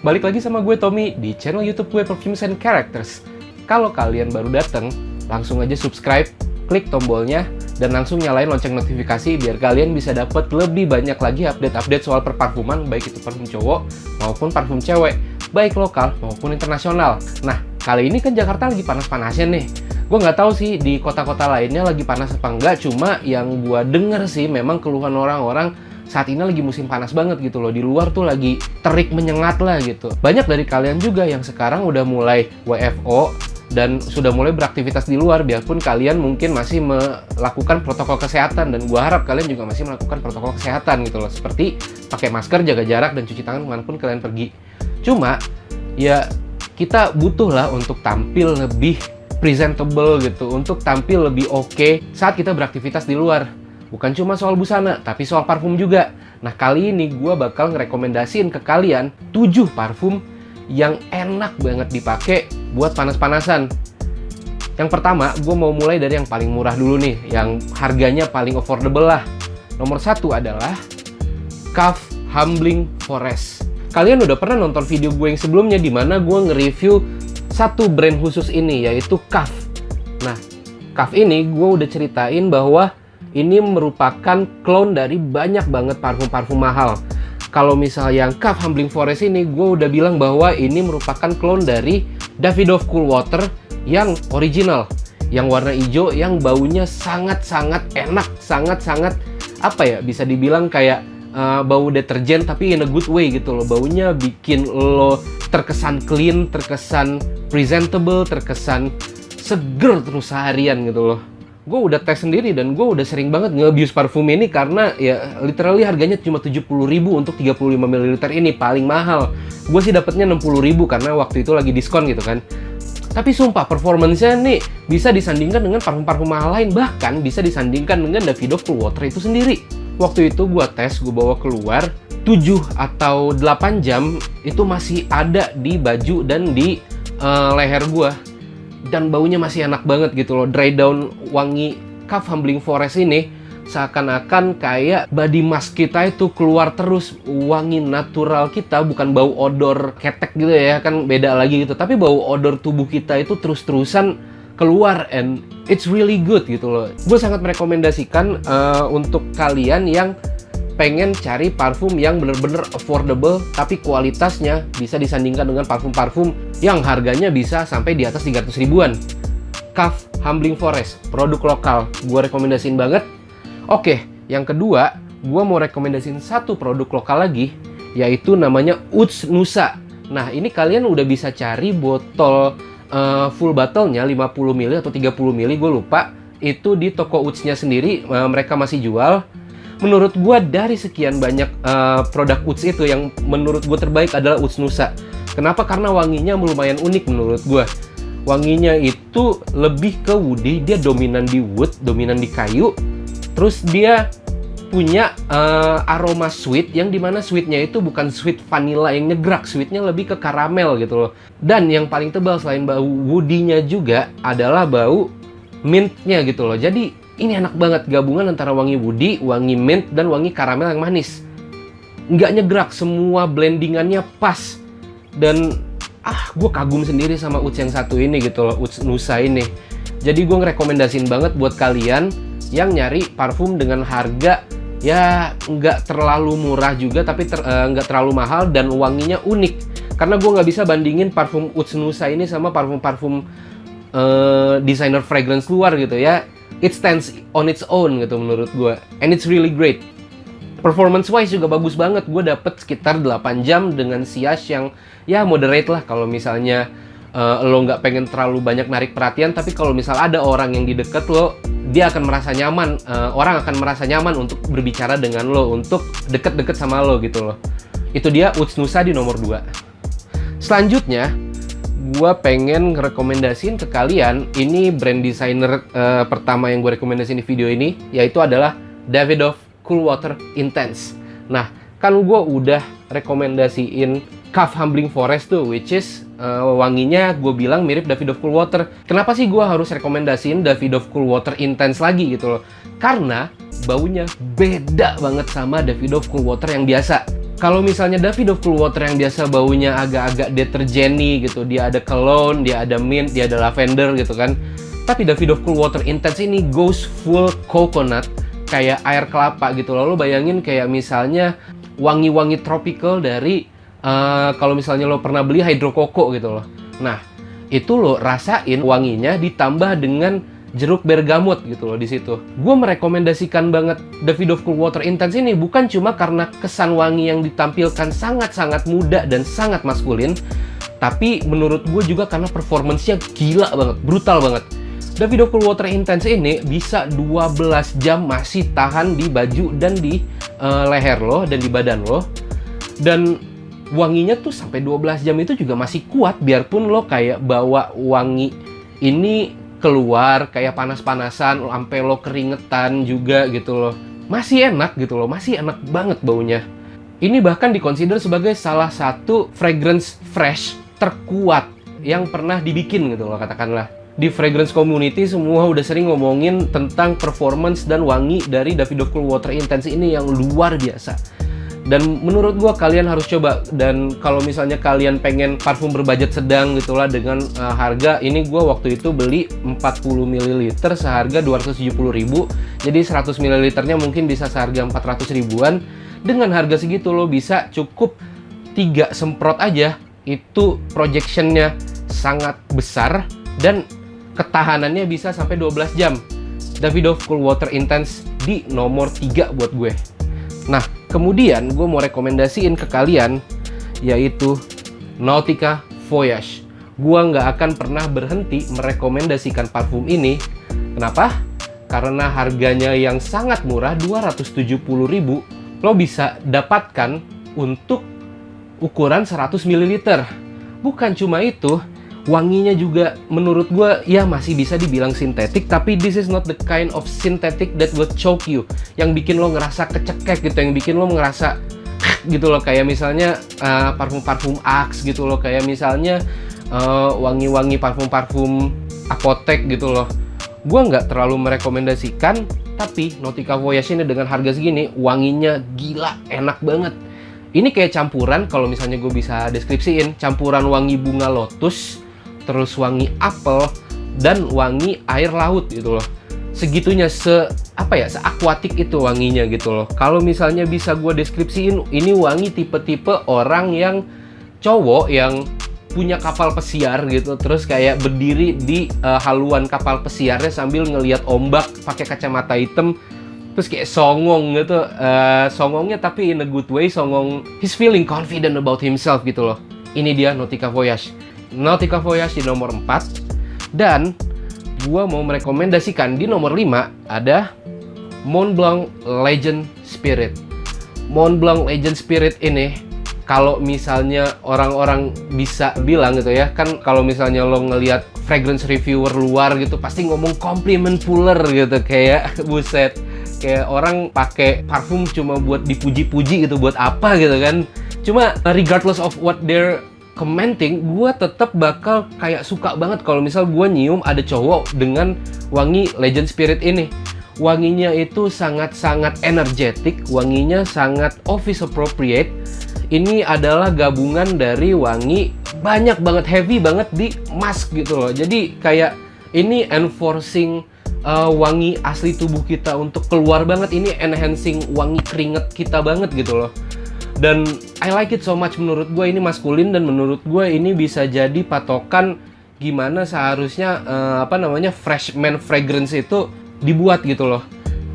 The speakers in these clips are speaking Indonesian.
balik lagi sama gue Tommy di channel YouTube gue Perfumes and Characters. Kalau kalian baru datang, langsung aja subscribe, klik tombolnya, dan langsung nyalain lonceng notifikasi biar kalian bisa dapat lebih banyak lagi update-update soal perparfuman, baik itu parfum cowok maupun parfum cewek, baik lokal maupun internasional. Nah, kali ini kan Jakarta lagi panas-panasnya nih. Gue nggak tahu sih di kota-kota lainnya lagi panas apa enggak, cuma yang gue denger sih memang keluhan orang-orang saat ini lagi musim panas banget gitu loh. Di luar tuh lagi terik menyengat lah gitu. Banyak dari kalian juga yang sekarang udah mulai WFO dan sudah mulai beraktivitas di luar, biarpun kalian mungkin masih melakukan protokol kesehatan, dan gue harap kalian juga masih melakukan protokol kesehatan gitu loh, seperti pakai masker, jaga jarak, dan cuci tangan kemanapun kalian pergi. Cuma ya kita butuh lah untuk tampil lebih presentable gitu, untuk tampil lebih oke saat kita beraktivitas di luar. Bukan cuma soal busana, tapi soal parfum juga. Nah, kali ini gue bakal ngerekomendasiin ke kalian 7 parfum yang enak banget dipakai buat panas-panasan. Yang pertama, gue mau mulai dari yang paling murah dulu nih, yang harganya paling affordable lah. Nomor 1 adalah Caf Humbling Forest. Kalian udah pernah nonton video gue yang sebelumnya di mana gue nge-review satu brand khusus ini, yaitu Caf. Nah, Caf ini gue udah ceritain bahwa ini merupakan clone dari banyak banget parfum-parfum mahal. Kalau misalnya yang Caf Humbling Forest ini, gue udah bilang bahwa ini merupakan clone dari Davidoff Cool Water yang original, yang warna hijau, yang baunya sangat-sangat enak, sangat-sangat apa ya, bisa dibilang kayak bau deterjen tapi in a good way gitu loh. Baunya bikin lo terkesan clean, terkesan presentable, terkesan seger terus seharian gitu loh. Gue udah tes sendiri dan gue udah sering banget nge-abuse parfum ini karena ya literally harganya cuma 70.000 untuk 35 ml ini, paling mahal. Gue sih dapetnya 60.000 karena waktu itu lagi diskon gitu kan. Tapi sumpah performance-nya nih bisa disandingkan dengan parfum-parfum mahal lain, bahkan bisa disandingkan dengan Davidoff Cool Water itu sendiri. Waktu itu gue tes, gue bawa keluar 7 atau 8 jam itu masih ada di baju dan di leher gue. Dan baunya masih enak banget gitu loh. Dry down wangi Caf Humbling Forest ini seakan-akan kayak body mask kita itu keluar terus wangi natural kita, bukan bau odor ketek gitu ya, kan beda lagi gitu. Tapi bau odor tubuh kita itu terus-terusan keluar, and it's really good gitu loh. Gue sangat merekomendasikan untuk kalian yang pengen cari parfum yang bener-bener affordable tapi kualitasnya bisa disandingkan dengan parfum-parfum yang harganya bisa sampai di atas 300 ribuan. Caf Humbling Forest, produk lokal, gue rekomendasiin banget. Oke, yang kedua, gue mau rekomendasiin satu produk lokal lagi, yaitu namanya Ouds Nusa. Nah, ini kalian udah bisa cari botol full bottle-nya 50 ml atau 30 ml, gue lupa. Itu di toko Ouds-nya sendiri, mereka masih jual. Menurut gue dari sekian banyak produk Ouds itu, yang menurut gue terbaik adalah Ouds Nusa. Kenapa? Karena wanginya lumayan unik menurut gue. Wanginya itu lebih ke woody, dia dominan di wood, dominan di kayu. Terus dia punya aroma sweet, yang dimana sweetnya itu bukan sweet vanilla yang nyegrak, sweetnya lebih ke karamel gitu loh. Dan yang paling tebal selain bau woody-nya juga adalah bau mint-nya gitu loh. Jadi ini enak banget gabungan antara wangi woody, wangi mint, dan wangi karamel yang manis. Nggak nyegrak, semua blendingannya pas. Dan gue kagum sendiri sama Ouds yang satu ini gitu loh, Ouds Nusa ini. Jadi gue ngerekomendasiin banget buat kalian yang nyari parfum dengan harga ya nggak terlalu murah juga, tapi nggak terlalu mahal, dan wanginya unik. Karena gue nggak bisa bandingin parfum Ouds Nusa ini sama parfum-parfum designer fragrance luar gitu ya. It stands on its own gitu menurut gue, and it's really great. Performance wise juga bagus banget. Gue dapet sekitar 8 jam dengan sias yang ya moderate lah. Kalau misalnya lo nggak pengen terlalu banyak narik perhatian, tapi kalau misal ada orang yang di deket lo, dia akan merasa nyaman, orang akan merasa nyaman untuk berbicara dengan lo, untuk deket-deket sama lo gitu loh. Itu dia Ouds Nusa di nomor 2. Selanjutnya, gue pengen ngerekomendasiin ke kalian, ini brand designer pertama yang gue rekomendasiin di video ini, yaitu adalah Davidoff Cool Water Intense. Nah, kan gue udah rekomendasiin Caf Humbling Forest tuh, which is wanginya gue bilang mirip Davidoff Cool Water. Kenapa sih gue harus rekomendasiin Davidoff Cool Water Intense lagi gitu loh? Karena baunya beda banget sama Davidoff Cool Water yang biasa. Kalau misalnya Davidoff Cool Water yang biasa baunya agak-agak detergeny gitu, dia ada cologne, dia ada mint, dia ada lavender gitu kan. Tapi Davidoff Cool Water Intense ini goes full coconut, kayak air kelapa gitu. Lalu bayangin kayak misalnya wangi-wangi tropical dari kalau misalnya lo pernah beli Hydro Coco gitu loh. Nah, itu lo rasain wanginya ditambah dengan jeruk bergamot gitu loh di situ. Gue merekomendasikan banget Davidoff Cool Water Intense ini bukan cuma karena kesan wangi yang ditampilkan sangat-sangat muda dan sangat maskulin, tapi menurut gue juga karena performance-nya gila banget, brutal banget. Davidoff Cool Water Intense ini bisa 12 jam masih tahan di baju dan di leher lo dan di badan lo. Dan wanginya tuh sampai 12 jam itu juga masih kuat, biarpun lo kayak bawa wangi ini keluar kayak panas-panasan, sampai lo keringetan juga gitu loh. Masih enak gitu loh, masih enak banget baunya. Ini bahkan dikonsider sebagai salah satu fragrance fresh terkuat yang pernah dibikin gitu loh, katakanlah. Di fragrance community semua udah sering ngomongin tentang performance dan wangi dari Davidoff Cool Water Intense ini yang luar biasa. Dan menurut gua kalian harus coba. Dan kalau misalnya kalian pengen parfum berbudget sedang gitulah dengan harga ini, gua waktu itu beli 40 ml seharga 270.000. Jadi 100 ml nya mungkin bisa seharga 400 ribuan. Dengan harga segitu lo bisa cukup 3 semprot aja. Itu projectionnya sangat besar dan ketahanannya bisa sampai 12 jam. Davidoff Cool Water Intense di nomor 3 buat gue. Nah, kemudian gue mau rekomendasiin ke kalian yaitu Nautica Voyage. Gue nggak akan pernah berhenti merekomendasikan parfum ini. Kenapa? Karena harganya yang sangat murah, 270.000, lo bisa dapatkan untuk ukuran 100 ml. Bukan cuma itu, wanginya juga menurut gue ya masih bisa dibilang sintetik, tapi this is not the kind of synthetic that will choke you, yang bikin lo ngerasa kecekek gitu, yang bikin lo ngerasa gitu loh, kayak misalnya parfum-parfum Axe gitu loh, kayak misalnya wangi-wangi parfum-parfum apotek gitu loh. Gue nggak terlalu merekomendasikan, tapi Nautica Voyage ini dengan harga segini wanginya gila enak banget. Ini kayak campuran, kalau misalnya gue bisa deskripsiin, campuran wangi bunga lotus, terus wangi apel, dan wangi air laut gitu loh. Segitunya, seakuatik itu wanginya gitu loh. Kalau misalnya bisa gue deskripsiin, ini wangi tipe-tipe orang yang cowok yang punya kapal pesiar gitu, terus kayak berdiri di haluan kapal pesiarnya sambil ngelihat ombak pakai kacamata hitam, terus kayak songong gitu, songongnya tapi in a good way, songong, he's feeling confident about himself gitu loh. Ini dia Nautica Voyage. Nautica Voyage di nomor 4. Dan gua mau merekomendasikan di nomor 5 ada Montblanc Legend Spirit. Montblanc Legend Spirit ini, kalau misalnya orang-orang bisa bilang gitu ya, kan kalau misalnya lo ngelihat fragrance reviewer luar gitu pasti ngomong compliment puller gitu, kayak buset, kayak orang pakai parfum cuma buat dipuji-puji gitu, buat apa gitu kan. Cuma regardless of what they're commenting, gue tetap bakal kayak suka banget kalau misal gue nyium ada cowok dengan wangi Legend Spirit ini. Wanginya itu sangat-sangat energetik, wanginya sangat office appropriate. Ini adalah gabungan dari wangi banyak banget, heavy banget di mask gitu loh. Jadi kayak ini enforcing wangi asli tubuh kita untuk keluar banget. Ini enhancing wangi keringet kita banget gitu loh. Dan I like it so much. Menurut gue ini maskulin, dan menurut gue ini bisa jadi patokan gimana seharusnya freshman fragrance itu dibuat gitu loh.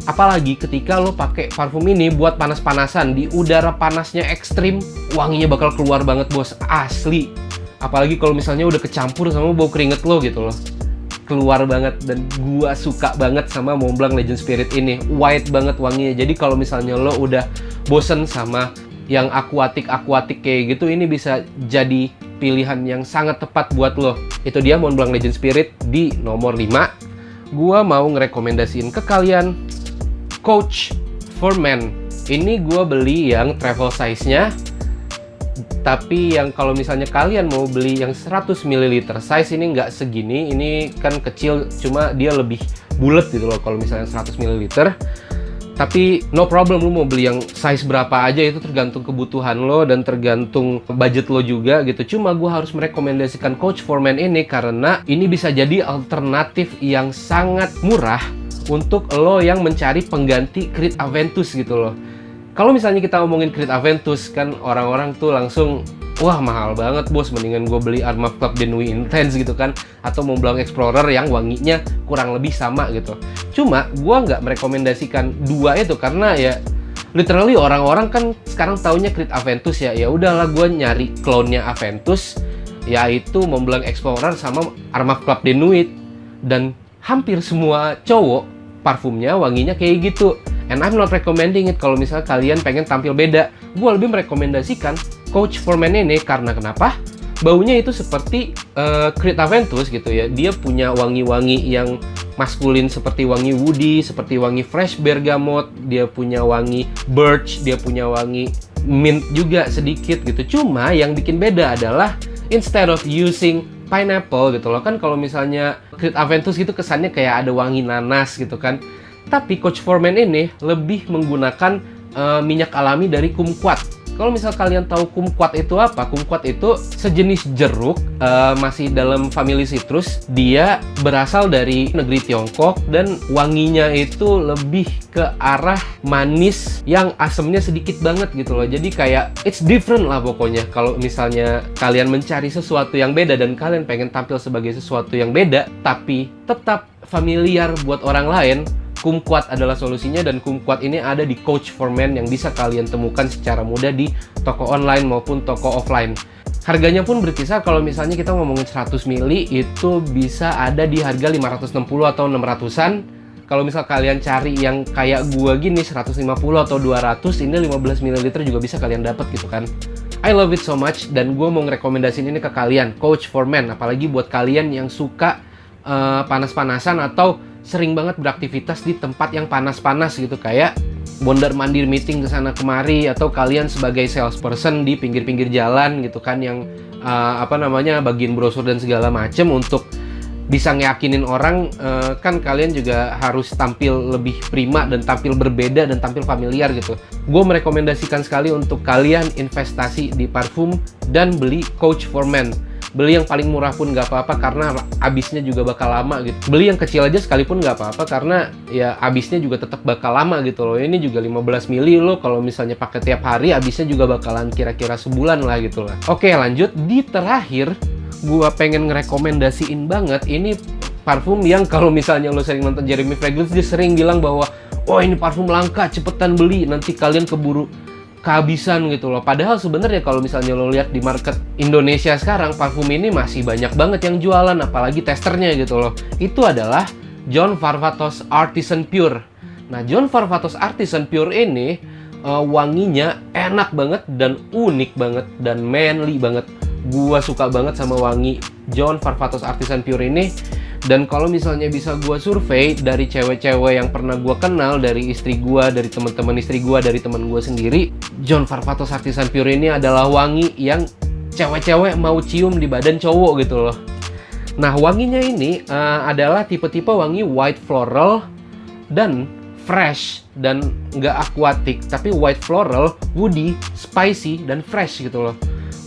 Apalagi ketika lo pakai parfum ini buat panas-panasan, di udara panasnya ekstrim, wanginya bakal keluar banget bos, asli. Apalagi kalau misalnya udah kecampur sama bau keringet lo gitu loh, keluar banget. Dan gua suka banget sama Montblanc Legend Spirit ini, white banget wanginya. Jadi kalau misalnya lo udah bosen sama yang akuatik kayak gitu, ini bisa jadi pilihan yang sangat tepat buat lo. Itu dia Montblanc Legend Spirit di nomor 5. Gua mau ngerekomendasiin ke kalian Coach for Men. Ini gue beli yang travel size-nya, tapi yang kalau misalnya kalian mau beli yang 100 ml size ini nggak segini. Ini kan kecil, cuma dia lebih bulat gitu loh kalau misalnya 100 ml. Tapi no problem, lu mau beli yang size berapa aja itu tergantung kebutuhan lo dan tergantung budget lo juga gitu. Cuma gue harus merekomendasikan Coach for Men ini karena ini bisa jadi alternatif yang sangat murah untuk lo yang mencari pengganti Creed Aventus gitu loh. Kalau misalnya kita ngomongin Creed Aventus kan orang-orang tuh langsung, wah mahal banget bos, mendingan gue beli Armaf Club de Nuit Intense gitu kan, atau Montblanc Explorer yang wanginya kurang lebih sama gitu. Cuma gue nggak merekomendasikan dua itu karena ya literally orang-orang kan sekarang taunya Creed Aventus ya udahlah gue nyari clone-nya Aventus, yaitu Montblanc Explorer sama Armaf Club de Nuit, dan hampir semua cowok parfumnya wanginya kayak gitu. And I'm not recommending it kalau misalnya kalian pengen tampil beda. Gue lebih merekomendasikan Coach for Men ini karena kenapa? Baunya itu seperti Creed Aventus gitu ya. Dia punya wangi-wangi yang maskulin seperti wangi woody, seperti wangi fresh bergamot, dia punya wangi birch, dia punya wangi mint juga sedikit gitu. Cuma yang bikin beda adalah instead of using pineapple gitu loh, kan kalau misalnya Creed Aventus gitu kesannya kayak ada wangi nanas gitu kan. Tapi Coach for Men ini lebih menggunakan minyak alami dari kumquat. Kalau misal kalian tahu kumquat itu apa? Kumquat itu sejenis jeruk, masih dalam famili citrus. Dia berasal dari negeri Tiongkok dan wanginya itu lebih ke arah manis yang asemnya sedikit banget gitu loh. Jadi kayak it's different lah pokoknya. Kalau misalnya kalian mencari sesuatu yang beda dan kalian pengen tampil sebagai sesuatu yang beda tapi tetap familiar buat orang lain, kumquat adalah solusinya, dan kumquat ini ada di Coach for Men yang bisa kalian temukan secara mudah di toko online maupun toko offline. Harganya pun berkisar, kalau misalnya kita ngomongin 100 ml itu bisa ada di harga 560 atau 600-an. Kalau misal kalian cari yang kayak gua gini 150 atau 200, ini 15 ml juga bisa kalian dapat gitu kan. I love it so much dan gue mau ngerekomendasiin ini ke kalian, Coach for Men, apalagi buat kalian yang suka panas-panasan atau sering banget beraktivitas di tempat yang panas-panas gitu, kayak mondar-mandir meeting kesana kemari, atau kalian sebagai salesperson di pinggir-pinggir jalan gitu kan, yang bagiin brosur dan segala macem untuk bisa ngeyakinin orang, kan kalian juga harus tampil lebih prima dan tampil berbeda dan tampil familiar gitu. Gue merekomendasikan sekali untuk kalian investasi di parfum dan beli Coach for Men. Beli yang paling murah pun nggak apa-apa karena habisnya juga bakal lama gitu. Beli yang kecil aja sekalipun nggak apa-apa karena ya habisnya juga tetap bakal lama gitu loh. Ini juga 15 mili loh, kalau misalnya pakai tiap hari habisnya juga bakalan kira-kira sebulan lah gitu lah. Oke, lanjut di terakhir, gua pengen ngerekomendasiin banget ini parfum yang kalau misalnya lo sering nonton Jeremy Fragrance, dia sering bilang bahwa oh ini parfum langka, cepetan beli, nanti kalian keburu kehabisan gitu loh. Padahal sebenarnya kalau misalnya lo lihat di market Indonesia sekarang, parfum ini masih banyak banget yang jualan, apalagi testernya gitu loh. Itu adalah John Varvatos Artisan Pure. Nah, John Varvatos Artisan Pure ini wanginya enak banget dan unik banget dan manly banget. Gua suka banget sama wangi John Varvatos Artisan Pure ini. Dan kalau misalnya bisa gue survei dari cewek-cewek yang pernah gue kenal, dari istri gue, dari teman-teman istri gue, dari teman gue sendiri, John Varvatos Artisan Pure ini adalah wangi yang cewek-cewek mau cium di badan cowok gitu loh. Nah, wanginya ini adalah tipe-tipe wangi white floral dan fresh dan nggak aquatic, tapi white floral, woody, spicy, dan fresh gitu loh.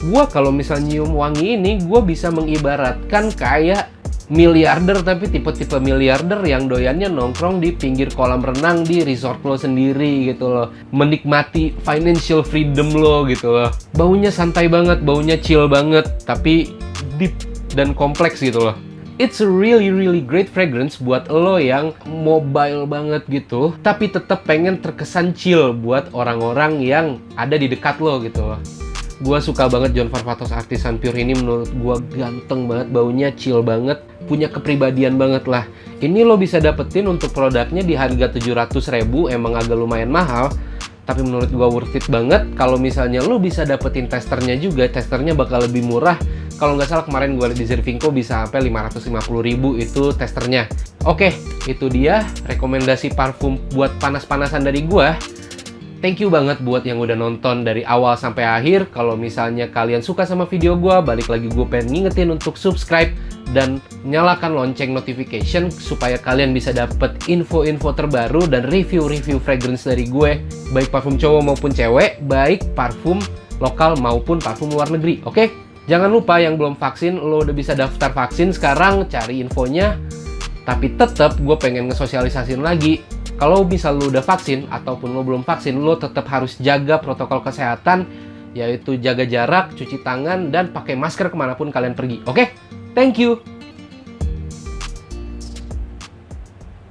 Gue kalau misalnya nyium wangi ini, gue bisa mengibaratkan kayak miliarder, tapi tipe-tipe miliarder yang doyannya nongkrong di pinggir kolam renang di resort lo sendiri gitu loh, menikmati financial freedom lo gitu loh. Baunya santai banget, baunya chill banget, tapi deep dan kompleks gitu loh. It's a really great fragrance buat lo yang mobile banget gitu, tapi tetap pengen terkesan chill buat orang-orang yang ada di dekat lo gitu loh. Gua suka banget John Varvatos Artisan Pure ini, menurut gua ganteng banget, baunya chill banget, punya kepribadian banget lah. Ini lo bisa dapetin untuk produknya di harga 700.000, emang agak lumayan mahal, tapi menurut gua worth it banget. Kalau misalnya lo bisa dapetin testernya juga, testernya bakal lebih murah. Kalau nggak salah kemarin gua lihat di Zervinco bisa sampai 550.000 itu testernya. Oke, itu dia rekomendasi parfum buat panas-panasan dari gua. Thank you banget buat yang udah nonton dari awal sampai akhir. Kalau misalnya kalian suka sama video gue, balik lagi gue pengen ngingetin untuk subscribe dan nyalakan lonceng notification supaya kalian bisa dapet info-info terbaru dan review-review fragrance dari gue, baik parfum cowok maupun cewek, baik parfum lokal maupun parfum luar negeri. Oke? Jangan lupa yang belum vaksin, lo udah bisa daftar vaksin sekarang, cari infonya. Tapi tetap gue pengen ngesosialisasin lagi. Kalau misal lo udah vaksin ataupun lo belum vaksin, lo tetap harus jaga protokol kesehatan, yaitu jaga jarak, cuci tangan, dan pakai masker kemanapun kalian pergi. Oke? Thank you!